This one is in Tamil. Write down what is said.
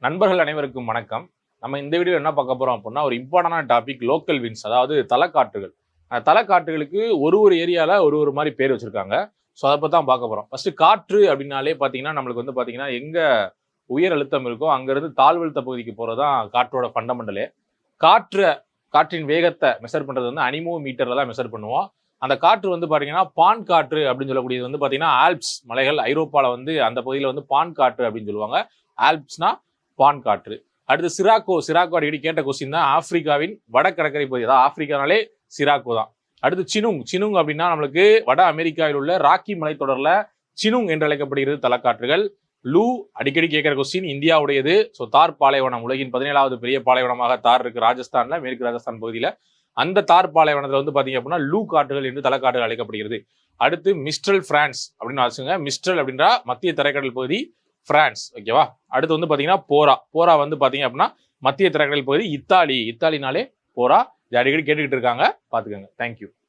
நண்பர்கள் அனைவருக்கும் வணக்கம். நம்ம இந்த வீடியோ என்ன பார்க்க போறோம் அப்படின்னா, ஒரு இம்பார்ட்டன்டான டாபிக் லோக்கல் விண்ட்ஸ், அதாவது தலக்காற்றுகள். தலக்காற்றுகளுக்கு ஒரு ஏரியால ஒரு மாதிரி பேர் வச்சிருக்காங்க. ஸோ அதை பற்றி தான் பார்க்க போறோம். ஃபர்ஸ்ட் காற்று அப்படின்னாலே பார்த்தீங்கன்னா நம்மளுக்கு வந்து பார்த்தீங்கன்னா எங்க உயர் அழுத்தம் இருக்கோ அங்கிருந்து தாழ்வழுத்த பகுதிக்கு போறது தான் காற்றோட ஃபண்டமெண்டலே. காற்றின் வேகத்தை மெஷர் பண்றது வந்து அனிமோமீட்டர்ல தான் மெஷர் பண்ணுவோம். அந்த காற்று வந்து பாத்தீங்கன்னா பான் காற்று அப்படின்னு சொல்லக்கூடியது வந்து பாத்தீங்கன்னா ஆல்ப்ஸ் மலைகள் ஐரோப்பால வந்து அந்த பகுதியில் வந்து பான் காற்று அப்படின்னு சொல்லுவாங்க. ஆல்ப்ஸ்னா பான் காற்று. அடுத்து சிராக்கோ அடிக்கடி கேட்ட கொஸ்டின் தான். ஆப்பிரிக்காவின் வடகடற்கரை பகுதி, அதாவது ஆப்பிரிக்கானாலே சிராக்கோ தான். அடுத்து சினுங் அப்படின்னா நம்மளுக்கு வட அமெரிக்காவில் உள்ள ராக்கி மலைத்தொடர்ல சினுங் என்று அழைக்கப்படுகிறது தலக்காற்றுகள். லூ அடிக்கடி கேட்கிற கொஸ்டின், இந்தியாவுடையது. ஸோ தார் பாலைவனம், உலகின் 17வது பெரிய பாலைவனமாக தார் இருக்கு ராஜஸ்தான்ல, மேற்கு ராஜஸ்தான் பகுதியில. அந்த தார் பாலைவனத்துல வந்து பாத்தீங்க அப்படின்னா லூ காற்றுகள் என்று தலக்காற்றுகள் அழைக்கப்படுகிறது. அடுத்து மிஸ்ட்ரல் பிரான்ஸ் அப்படின்னு வச்சுங்க. மிஸ்ட்ரல் அப்படின்ற மத்திய தரைக்கடல் பகுதி பிரான்ஸ், ஓகேவா. அடுத்து வந்து பாத்தீங்கன்னா போரா வந்து பாத்தீங்க அப்படின்னா மத்திய தரைக்கடல் பகுதி இத்தாலினாலே போரா. இது அடிக்கடி கேட்டுக்கிட்டு இருக்காங்க, பாத்துக்கோங்க. தேங்க்யூ.